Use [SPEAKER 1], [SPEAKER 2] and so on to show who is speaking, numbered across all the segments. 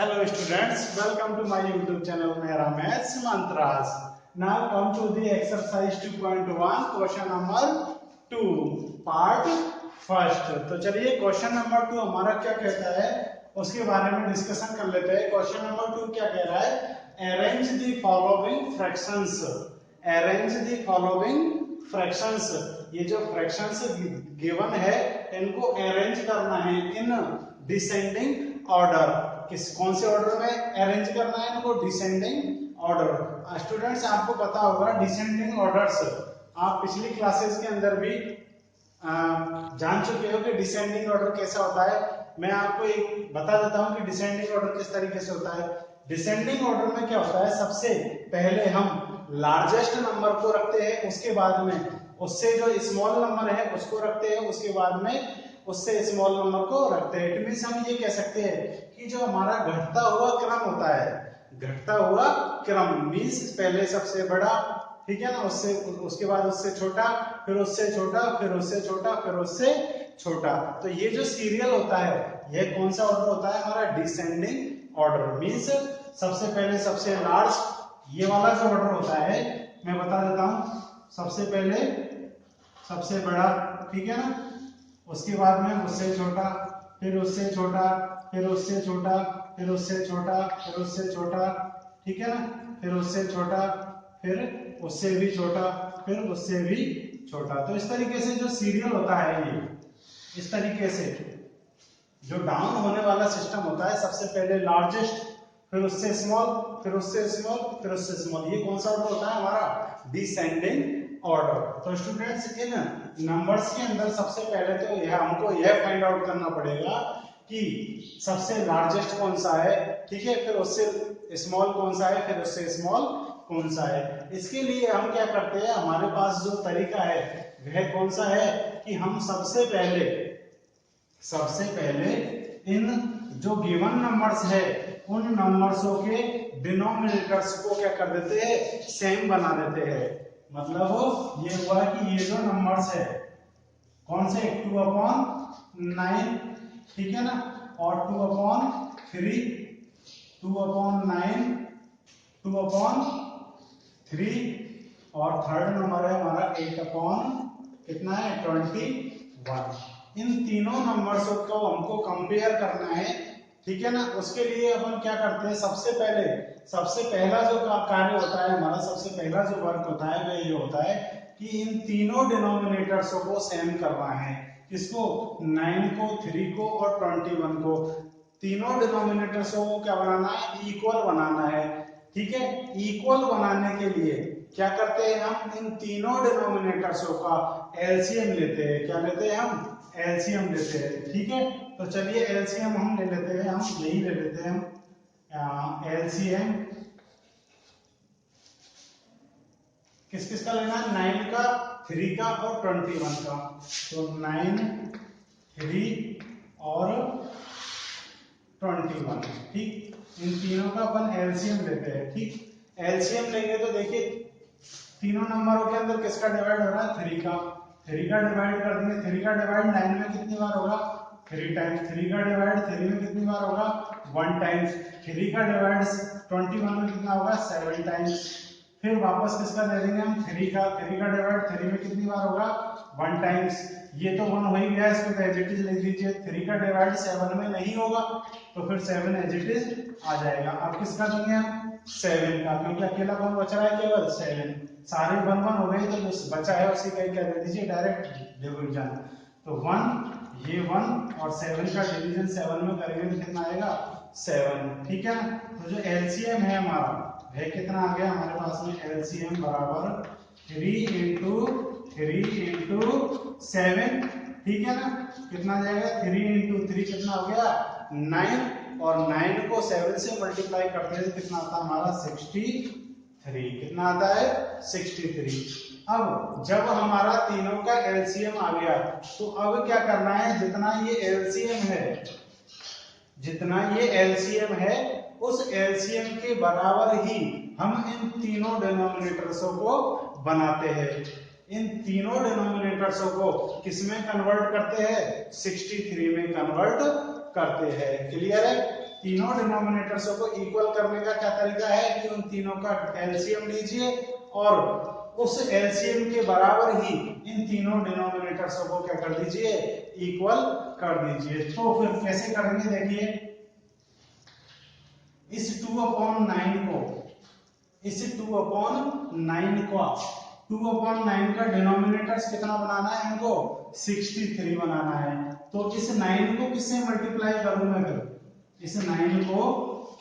[SPEAKER 1] Hello students, welcome to my YouTube channel Mera Maths Mantras. Now come to the exercise 2.1 question number 2 part first. तो चलिए question number 2 हमारा क्या कहता है उसके बारे में डिस्कशन कर लेते हैं। क्वेश्चन नंबर 2 क्या कह रहा है? Arrange the following fractions. Arrange the following fractions. ये जो फ्रैक्शंस गिवन है इनको अरेंज करना है इन डिसेंडिंग ऑर्डर। कौन से ऑर्डर में अरेंज करना है इनको? Descending order. स्टूडेंट्स आपको पता होगा डिसेंडिंग ऑर्डर्स आप पिछली क्लासेस के अंदर भी जान चुके हो कि डिसेंडिंग ऑर्डर कैसा होता है। मैं आपको एक बता देता हूं कि डिसेंडिंग ऑर्डर किस तरीके से होता है। डिसेंडिंग ऑर्डर में क्या होता है, सबसे पहले हम लार्जेस्ट नंबर को रखते हैं, उसके बाद में उससे जो स्मॉल नंबर है उसको रखते हैं, उसके बाद में उससे स्मॉल नंबर को रखते हैं। इट मींस हम ये कह सकते हैं कि जो हमारा घटता हुआ क्रम होता है, घटता हुआ क्रम मींस पहले सबसे बड़ा, ठीक है ना, उससे उसके बाद उससे छोटा, फिर उससे छोटा, फिर उससे छोटा, फिर उससे छोटा। तो ये जो सीरियल होता है यह कौन सा ऑर्डर होता है? हमारा डिसेंडिंग ऑर्डर। मींस सबसे पहले सबसे लार्ज ये वाला जो ऑर्डर होता है मैं बता देता हूं। सबसे पहले सबसे बड़ा, ठीक है ना, उसके बाद में उससे छोटा, फिर उससे छोटा, फिर उससे छोटा, फिर उससे छोटा, फिर उससे छोटा, ठीक है ना, फिर उससे छोटा, फिर उससे भी छोटा, फिर उससे भी छोटा। तो इस तरीके से जो सीरियल होता है ये इस तरीके से जो डाउन होने वाला सिस्टम होता है, सबसे पहले लार्जेस्ट, फिर उससे स्मॉल, फिर उससे स्मॉल, फिर उससे स्मॉल। ये कौन सा ऑर्डर होता है? हमारा डिसेंडिंग ऑर्डर। तो स्टूडेंट्स इन नंबर्स के अंदर सबसे पहले तो यह हमको यह फाइंड आउट करना पड़ेगा कि सबसे लार्जेस्ट कौन सा है, ठीक है, फिर उससे स्मॉल कौन सा है, फिर उससे स्मॉल कौन सा है। इसके लिए हम क्या करते हैं, हमारे पास जो तरीका है वह कौन सा है कि हम सबसे पहले इन जो गिवन नंबर्स है उन नंबर्सों के डिनोमिनेटर्स को क्या कर देते हैं? सेम बना देते हैं। मतलब ये हुआ कि ये जो नंबर्स है कौन से? 2/9, ठीक है ना, और 2/3, 2/9, 2/3 और थर्ड नंबर है हमारा 8 कितना है? 21। इन तीनों नंबर्स को हमको कंपेयर करना है, ठीक है ना। उसके लिए अपन क्या करते हैं, सबसे पहला जो कार्य होता है हमारा, सबसे पहला जो वर्क होता है वह ये होता है कि इन तीनों डिनोमिनेटर्स को सेम करना है। किसको? 9 को, 3 को और 21 को। तीनों डिनोमिनेटर्स को क्या बनाना है? इक्वल बनाना है, ठीक है। इक्वल बनाने के लिए क्या करते हैं हम? इन तीनों डिनोमिनेटर्स का एलसीएम लेते हैं। क्या लेते हैं हम? एलसीएम लेते हैं, ठीक है। तो चलिए एलसीएम हम ले लेते हैं, हम यही ले लेते हैं हम एलसीएम किस किस का लेना है? 9 का, 3 का और 21 का। तो 9, 3 और 21, ठीक। इन तीनों का अपन एलसीएम लेते हैं, ठीक। एलसीएम लेंगे तो देखिए तीनों नंबरों के अंदर किसका डिवाइड हो रहा है? 3 का। 3 का डिवाइड कर देंगे। 3 का डिवाइड 9 में कितनी बार होगा? 3 टाइम्स। 3 का डिवाइड 3 में कितनी बार होगा? 1 टाइम्स। 3 का डिवाइड 21 में कितना होगा? 7 टाइम्स। फिर वापस किसका दे देंगे हम? 3 का। 3 का डिवाइड 3 में कितनी बार होगा? 1 टाइम्स। ये तो 1 हो ही गया, इसको तो एज इट इज लिख दीजिए। 3 का डिवाइड 7 में नहीं होगा तो फिर 7 एज इट इज आ जाएगा। अब किसका देंगे हम? 7 का, क्योंकि अकेला कौन बच रहा है? केवल 7। सारे 1 1 हो गए तो जो बचा है उसी का क्या दे दीजिए? Direct division. तो 1, ये 1 और 7 का डिवीजन 7 में करेंगे तो कितना आएगा? 7, ठीक है ना। तो जो एलसीएम है हमारा वह कितना आ गया हमारे पास में? एलसीएम बराबर 3 इंटू 7, ठीक है ना। कितना आ जाएगा? 3 इंटू 3 कितना हो गया? 9, और 9 को 7 से मल्टीप्लाई करते हैं तो कितना आता है हमारा? 63। कितना आता है? 63। अब जब हमारा तीनों का एलसीएम आ गया तो अब क्या करना है? जितना ये एलसीएम है उस एलसीएम के बराबर ही हम इन तीनों डिनोमिनेटर्स को बनाते हैं। इन तीनों डिनोमिनेटर्स को किसमें कन्वर्ट करते हैं? 63 में कन्वर्ट करते हैं। क्लियर है? तीनों डिनोमिनेटर्स को इक्वल करने का क्या तरीका है कि उन तीनों का एलसीएम लीजिए और उस एलसीएम के बराबर ही इन तीनों डिनोमिनेटर्स को क्या कर दीजिए, इक्वल कर दीजिए। तो फिर कैसे करेंगे देखिए, इस 2/9 को, इस 2/9 को 2/9 का डिनोमिनेटर्स कितना बनाना है हमको, 63 बनाना है। तो इस 9 को किससे मल्टीप्लाई करूं मैं, फिर इस 9 को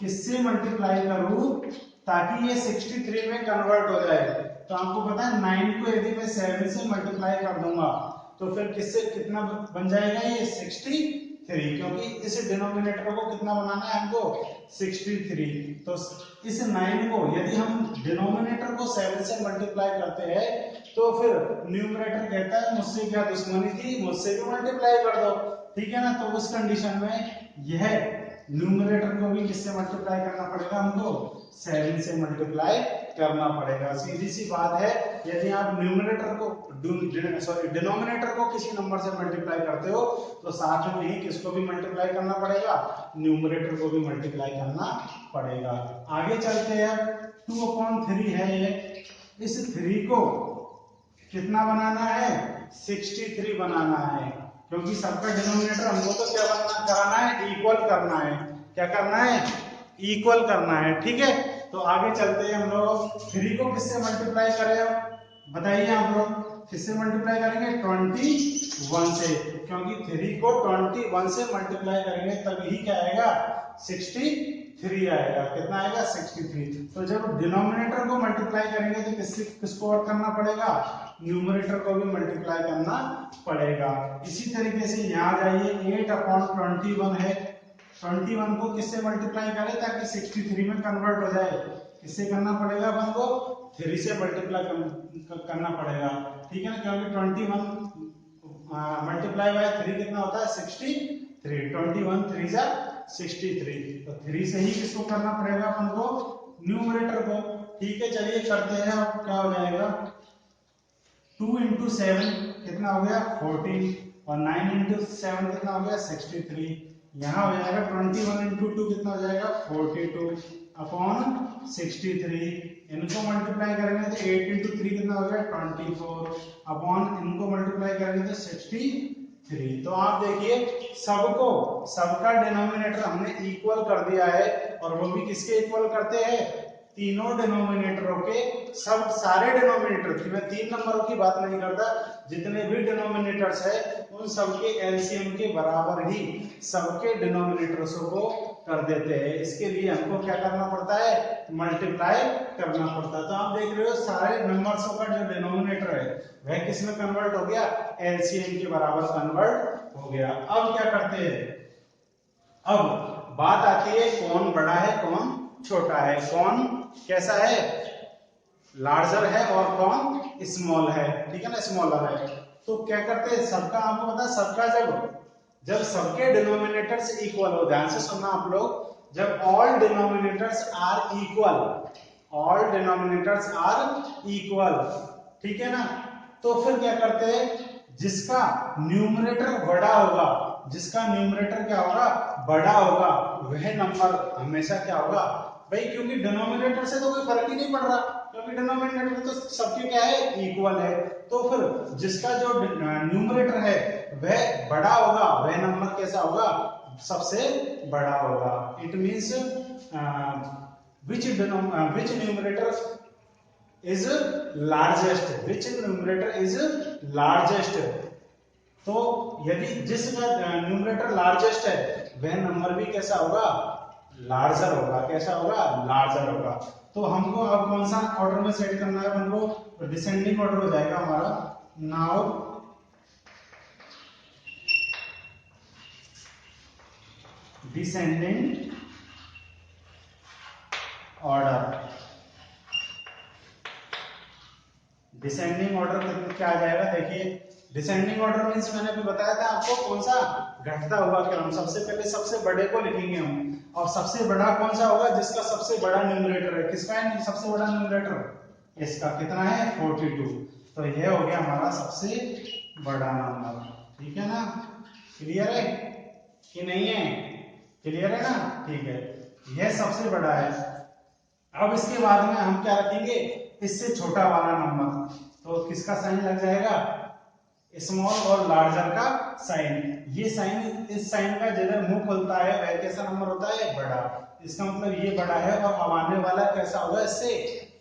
[SPEAKER 1] किससे मल्टीप्लाई करूं ताकि ये 63 में कन्वर्ट हो जाए। तो आपको पता है 9 को यदि मैं 7 से मल्टीप्लाई कर दूंगा तो फिर किससे कितना बन जाएगा, ये 63, क्योंकि इस डिनोमिनेटर को कितना बनाना है हमको, 63। तो इस 9 को यदि हम डिनोमिनेटर को 7 से मल्टीप्लाई करते हैं तो फिर न्यूमरेटर कहता है मुझसे क्या दुश्मनी थी, मुझसे भी मल्टीप्लाई कर दो, ठीक है ना। तो उस कंडीशन में यह न्यूमरेटर को भी किससे मल्टीप्लाई करना पड़ेगा हमको, 7 से मल्टीप्लाई करना पड़ेगा। सीधी सी बात है, यदि आप न्यूमरेटर को डिनोमिनेटर को किसी नंबर से मल्टीप्लाई करते हो तो साथ में ही किसको भी मल्टीप्लाई करना पड़ेगा, न्यूमरेटर को भी मल्टीप्लाई करना पड़ेगा। आगे चलते हैं, 2/3 है ये, इस 3 को कितना बनाना है, 63 बनाना है, क्योंकि सबका डिनोमिनेटर हमको तो क्या कराना है, इक्वल करना है। क्या करना है, इक्वल करना है, ठीक है। तो आगे चलते हैं, हम लोग 3 को किससे मल्टीप्लाई करें, बताइए आप लोग किससे मल्टीप्लाई करेंगे, 21 से, क्योंकि 3 को 21 से मल्टीप्लाई करेंगे तभी क्या आएगा, 63 आएगा। कितना आएगा, 63। तो जब डिनोमिनेटर को मल्टीप्लाई करेंगे तो किसको और करना पड़ेगा, न्यूमरेटर को भी मल्टीप्लाई करना पड़ेगा। इसी तरीके से यहाँ जाइए, 8/21 है, 21 को किससे मल्टीप्लाई करें ताकि 63 में कन्वर्ट हो जाए, किससे करना पड़ेगा अपन को, 3 से मल्टीप्लाई करना पड़ेगा, ठीक है ना, क्योंकि 21 मल्टीप्लाई बाय 3 कितना होता है, 63, 21 3 जा 63। तो 3 से ही किसको करना पड़ेगा अपन को, न्यूमरेटर को, ठीक है। चलिए करते हैं, अब क्या हो जाएगा, 2 × 7 कितना हो गया, 14, और 9 × 7 कितना हो गया, 63। यहाँ हो जाएगा 21 × 2 कितना हो जाएगा, 42/63। इनको मल्टीप्लाई करेंगे तो 8 × 3 कितना हो गया, 24 अपॉन इनको मल्टीप्लाई करेंगे तो 63। तो आप देखिए सबका डिनोमिनेटर हमने इक्वल कर दिया है, और वो भी किसके इक्वल करते हैं, तीनों डिनोमिनेटरों के, सारे डिनोमिनेटर की, मैं 3 नंबरों की बात नहीं करता, जितने भी डिनोमिनेटर्स है उन सबके एलसीएम के बराबर ही सबके डिनोमिनेटर्स को कर देते हैं। इसके लिए हमको क्या करना पड़ता है, मल्टीप्लाई करना पड़ता है। तो आप देख रहे हो सारे नंबर्सों का जो डिनोमिनेटर है वह किस में कन्वर्ट हो गया, एलसीएम के बराबर कन्वर्ट हो गया। अब क्या करते हैं, अब बात आती है कौन बड़ा है कौन छोटा है, कौन कैसा है, लार्जर है और कौन स्मॉल है, ठीक है ना, स्मॉलर है। तो क्या करते हैं, सबका आपको पता है, सबका जब सबके डिनोमिनेटर्स इक्वल हो, ध्यान से सुनना आप लोग, जब all denominators are equal, all denominators are equal, ठीक है ना, तो फिर क्या करते हैं, जिसका न्यूमरेटर बड़ा होगा, जिसका न्यूमरेटर क्या होगा, बड़ा होगा, वह नंबर हमेशा क्या होगा भाई, क्योंकि डिनोमिनेटर से तो कोई फर्क ही नहीं पड़ रहा, क्योंकि डिनोमिनेटर तो सबके क्या है, इक्वल है। तो फिर जिसका जो न्यूमरेटर है वह बड़ा होगा, वह नंबर कैसा होगा, सबसे बड़ा होगा। It means which numerator is largest, which numerator is largest। तो यदि जिसका न्यूमरेटर लार्जेस्ट है वह नंबर भी कैसा होगा, लार्जर होगा। कैसा होगा, लार्जर होगा। तो हमको अब कौन सा ऑर्डर में सेट करना है, हमको तो डिसेंडिंग ऑर्डर हो जाएगा हमारा। Now descending order, descending order क्या आ जाएगा, देखिए डिसेंडिंग ऑर्डर मींस मैंने अभी बताया था आपको, कौन सा घटता हुआ क्रम, सबसे पहले सबसे बड़े को लिखेंगे हम, और सबसे बड़ा कौन सा होगा, जिसका सबसे बड़ा न्यूमरेटर है। किसका है सबसे बड़ा न्यूमरेटर, इसका कितना है, 42। तो यह हो गया हमारा सबसे बड़ा नंबर, ठीक है ना, क्लियर है कि नहीं है, क्लियर है ना? ठीक है, यह सबसे बड़ा है। अब इसके बाद में हम क्या रखेंगे, इससे छोटा वाला नंबर, तो किसका साइन लग जाएगा, स्मॉल और लार्जर का साइन। ये साइन, इस साइन का जिधर मुंह खुलता है वह कैसा नंबर होता है, बड़ा। इसका मतलब ये बड़ा है और अब आने वाला कैसा होगा, इससे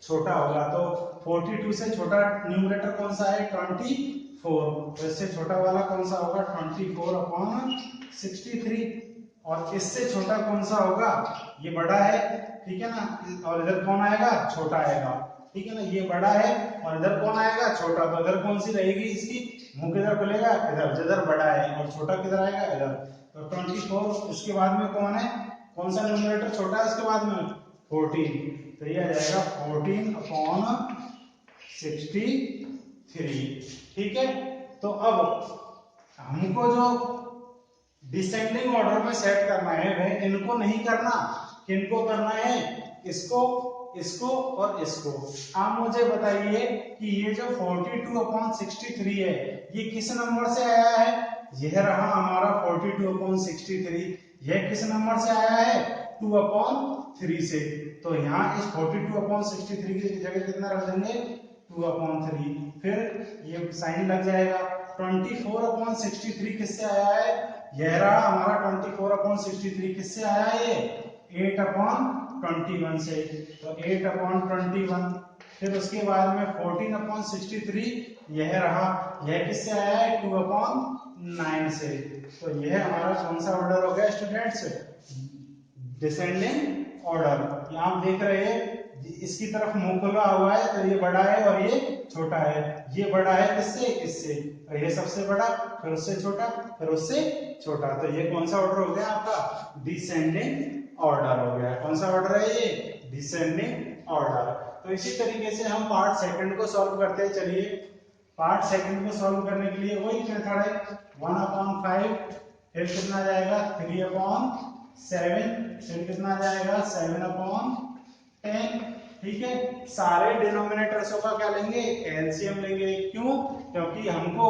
[SPEAKER 1] छोटा होगा। तो 42 से छोटा न्यूमरेटर कौन सा है, 24। तो इससे छोटा वाला कौन सा होगा, 24/63। और इससे छोटा कौन सा होगा, ये बड़ा है, ठीक है ना, और इधर कौन आएगा, छोटा आएगा, ठीक है ना। ये बड़ा है और इधर कौन आएगा, छोटा। तो इधर कौन सी रहेगी इसकी, मुंह किधर खुलेगा, इधर, जिधर बड़ा है, और छोटा किधर आएगा, इधर। तो 24, इसके बाद में कौन है, कौन सा न्यूमरेटर छोटा है इसके बाद में, 14। तो ये आ जाएगा 14/63, ठीक है। तो अब हमको जो डिसेंडिंग ऑर्डर में सेट करना है वह इनको नहीं करना, किनको करना है, इसको, इसको और इसको। आप मुझे बताइए कि ये जो 42/63 है ये किस नंबर से आया है, यह रहा हमारा 42/63। यह किस नंबर से आया है, 2/3 से। तो यहाँ इस 42/63 की जगह कितना रख देंगे, 2/3। फिर ये साइन लग जाएगा। 24/63 किससे आया है, यह रहा हमारा 24/63 किससे आया है, ये 8/21 से। तो 8/21। फिर उसके बाद में 14/63 यह रहा, यह किससे आया है, 2/9 से। तो यह हमारा कौन सा ऑर्डर हो गया स्टूडेंट्स, डिसेंडिंग ऑर्डर। यहाँ आप देख रहे हैं इसकी तरफ मुंह खुला हुआ है, तो ये बड़ा है और ये छोटा है। ये बड़ा है किससे, इससे, और ये सबसे बड़ा, फिर उससे छोटा, फिर उससे छोटा। तो ये कौन सा ऑर्डर हो गया आपका, डिसेंडिंग ऑर्डर हो गया। कौन सा ऑर्डर है ये, डिसेंडिंग ऑर्डर। तो इसी तरीके से हम पार्ट सेकंड को सॉल्व करते हैं। चलिए, पार्ट सेकंड को सॉल्व करने के लिए वही मेथड है, 1/5, फिर कितना जाएगा, 3/7, फिर कितना जाएगा, 7/10, ठीक है। सारे डिनोमिनेटर्स का क्या लेंगे, एलसीएम लेंगे। क्यों, क्योंकि हमको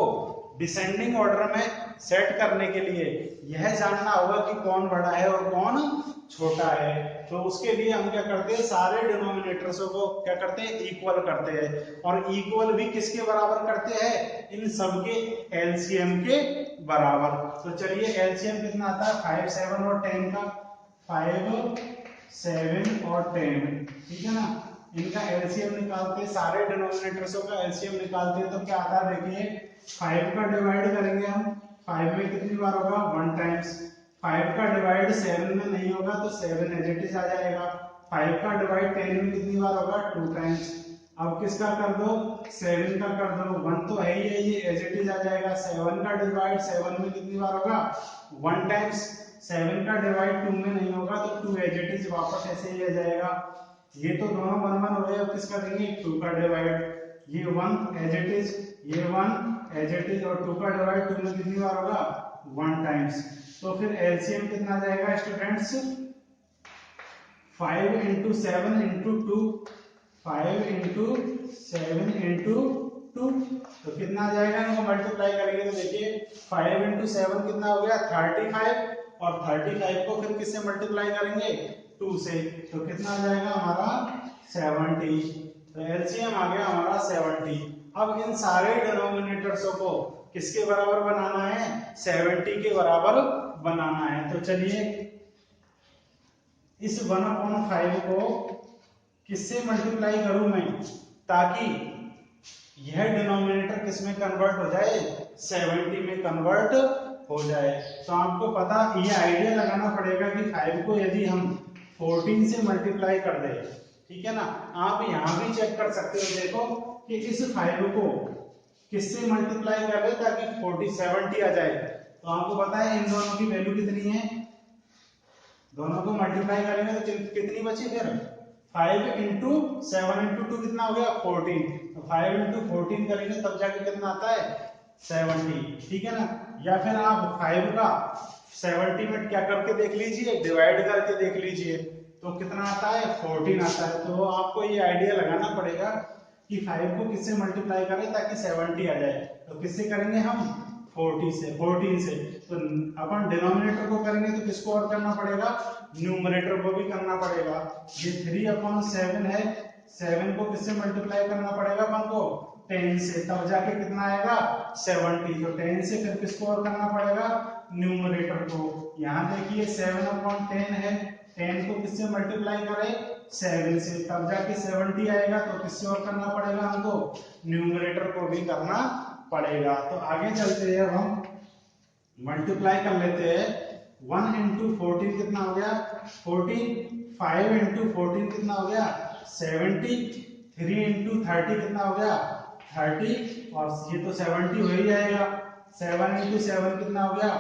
[SPEAKER 1] डिसेंडिंग ऑर्डर में सेट करने के लिए यह जानना होगा कि कौन बड़ा है और कौन छोटा है। तो उसके लिए हम क्या करते हैं, सारे डिनोमिनेटर्स को क्या करते हैं, इक्वल करते हैं। और इक्वल भी किसके बराबर करते हैं, इन सबके एलसीएम के बराबर। तो चलिए एलसीएम कितना आता है, 5, 7 और 10 का, 5, 7 और 10, ठीक है ना। इनका एलसीएम निकालते हैं, सारे डिनोमिनेटर्स का एलसीएम निकालते हैं। तो क्या आता है, देखिए 5 का डिवाइड करेंगे हम, 5 में कितनी बार होगा, 1 टाइम्स। 5 का डिवाइड 7 में नहीं होगा तो 7 एज इट इज आ जाएगा। 5 का डिवाइड 10 में कितनी बार होगा, 2 टाइम्स। अब किसका कर दो, 7 का कर दो, 1 तो है ही है, ये एज इट इज आ जाएगा। 7 का डिवाइड 7 में कितनी बार होगा, 1 टाइम्स। 7 का डिवाइड 2 में नहीं होगा तो 2 एज इट इज वापस ऐसे ही आ जाएगा। ये तो दोनों 1 1 हो गए। अब किसका देंगे, 2 का डिवाइड, ये 1 एज इट इज, ये 1 एज इट इज, और 2 का डिवाइड 2 में कितनी बार होगा, 1 टाइम्स। तो फिर एलसीएम कितना आ जाएगा स्टूडेंट्स, 5 × 7 × 2, 5 × 7 × 2, तो कितना आ जाएगा, इनको मल्टीप्लाई करेंगे तो देखिए 5 × 7 कितना हो गया, 35, और 35 को फिर किससे मल्टीप्लाई करेंगे, 2 से, तो कितना आ जाएगा हमारा 70। तो एलसीएम आ गया हमारा 70। अब इन सारे डिनोमिनेटर्स को किसके बराबर बनाना है, 70 के बराबर बनाना है। तो चलिए इस 1/5 को किससे मल्टीप्लाई करूं मैं, ताकि यह डिनोमिनेटर किस में कन्वर्ट हो जाए, 70 में कन्वर्ट हो जाए। तो आपको पता, ये आइडिया लगाना पड़ेगा कि 5 को यदि हम 14 से मल्टीप्लाई कर दे, ठीक है ना। आप यहाँ भी चेक कर सकते हो, देखो कि इस 5 को किससे मल्टीप्लाई कर दे ताकि 70 आ जाए। तो आपको पता है इन दोनों की वैल्यू कितनी है, दोनों को मल्टीप्लाई करेंगे तो कितनी बची, फिर 5 × 7 × 2 कितना हो गया, 14। तो 5 × 14 करेंगे तब जाके कितना आता है, 70, ठीक है ना। या फिर आप 5 का 70 में क्या करके देख लीजिए, डिवाइड करके देख लीजिए, तो कितना आता है, 14 आता है। तो आपको ये आइडिया लगाना पड़ेगा कि 5 को किससे मल्टीप्लाई करें ताकि 70 आ जाए। तो किससे करेंगे हम, 14 से। तो अपन डिनोमिनेटर को करेंगे तो किसको और करना पड़ेगा, न्यूमरेटर को भी करना पड़ेगा। ये 3/7 है, 7 को किससे मल्टीप्लाई करना पड़ेगा अपन को, 10 से, तब जाके कितना आएगा 70। तो 10 से फिर किसको और करना पड़ेगा, न्यूमरेटर को। यहाँ देखिए 7/10 है, 10 को किससे मल्टीप्लाई करें, 7 से, तब जाके 70 आएगा। तो किससे और करना पड़ेगा हमको, न्यूमरेटर को भी करना पड़ेगा। तो आगे चलते हैं, अब हम मल्टीप्लाई कर लेते हैं। 1 into 14 कितना हो गया 14, 5 into 14 कितना हो गया 70, 3 into 30 कितना हो गया 30, और ये तो 70 हो ही जाएगा। 7 into 7 कितना हो गया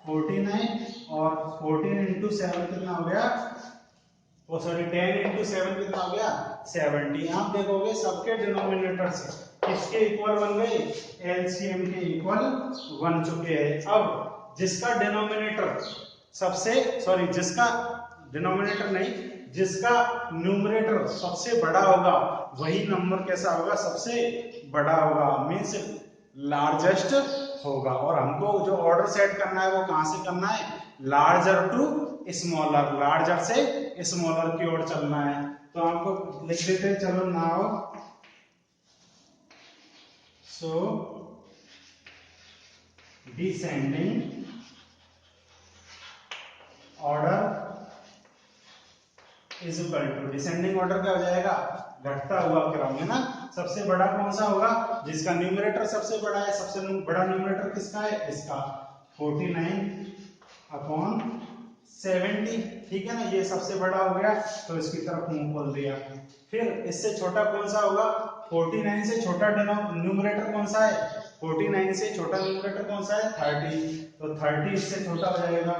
[SPEAKER 1] 49, और 14 into 7 कितना हो गया, ओ सॉरी 10 into 7 कितना हो गया 70। आप देखोगे सबके डिनोमिनेटर से किसके इक्वल बन गए, एलसीएम के इक्वल बन चुके हैं। अब जिसका डिनोमिनेटर सबसे, सॉरी जिसका डिनोमिनेटर नहीं, जिसका न्यूमरेटर सबसे बड़ा होगा वही नंबर कैसा होगा, सबसे बड़ा होगा, मींस लार्जेस्ट होगा। और हमको जो ऑर्डर सेट करना है वो कहां से करना है, लार्जर टू स्मॉलर, लार्जर से स्मॉलर की ओर चलना है। तो आपको लिख देते हैं, चलो now so descending order is equal to, descending order क्या हो जाएगा, घटता हुआ क्रम है ना। सबसे बड़ा कौन सा होगा, जिसका न्यूमरेटर सबसे बड़ा है। सबसे बड़ा न्यूमरेटर किसका है, इसका 49/70, ठीक है ना, ये सबसे बड़ा हो गया। तो इसकी तरफ मुंह खोल दिया। फिर इससे छोटा कौन सा होगा, 49 से छोटा न्यूमरेटर कौन सा है, 49 से छोटा न्यूमरेटर कौन सा है 30। तो 30 इससे छोटा हो जाएगा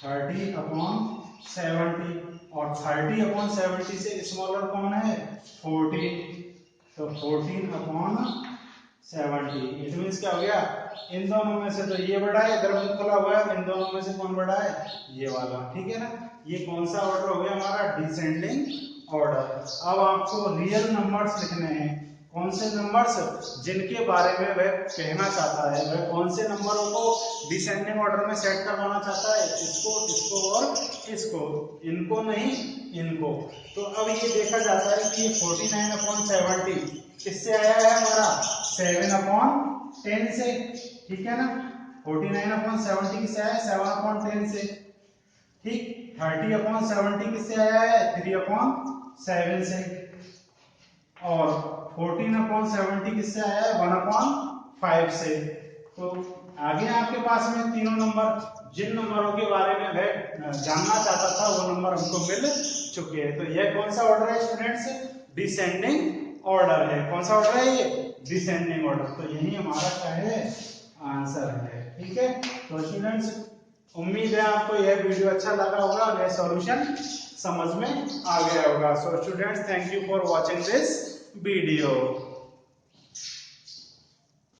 [SPEAKER 1] 30/70, और 30/70 से स्मॉलर कौन है 14। तो 14/70, इट मींस क्या हो गया, इन दोनों में से तो ये बड़ा है, इधर मुंह खुला हुआ है, इन दोनों में से कौन बड़ा है, ये वाला, ठीक है ना। ये कौन सा ऑर्डर हो गया हमारा, डिसेंडिंग ऑर्डर। अब आपको रियल नंबर्स लिखने हैं। कौन से नंबर्स, जिनके बारे में वह कहना चाहता है, वह कौन से नंबरों को डिसेंडिंग ऑर्डर में सेट करवाना चाहता है, इसको, इसको और इसको, इनको नहीं, इनको। तो अब ये देखा जाता है कि ये 49/70 किससे आया है हमारा, 7/10 से, ठीक है ना। 49/70 किससे आया है, 7/10 से, ठीक। 30/70 किससे आया है, 3/7 से, और 14/70 किससे आया है, 1/5 से। तो आगे आपके पास में तीनों नंबर, जिन नंबरों के बारे में वह जानना चाहता था वो नंबर हमको मिल चुके हैं। तो यह कौन सा ऑर्डर है स्टूडेंट्स, डिसेंडिंग ऑर्डर है। कौन सा ऑर्डर है ये, डिसेंडिंग ऑर्डर। तो यही हमारा क्या है, आंसर है, ठीक है। तो स्टूडेंट्स उम्मीद है आपको यह वीडियो अच्छा लगा होगा और यह सॉल्यूशन समझ में आ गया होगा। So students thank you for watching this video.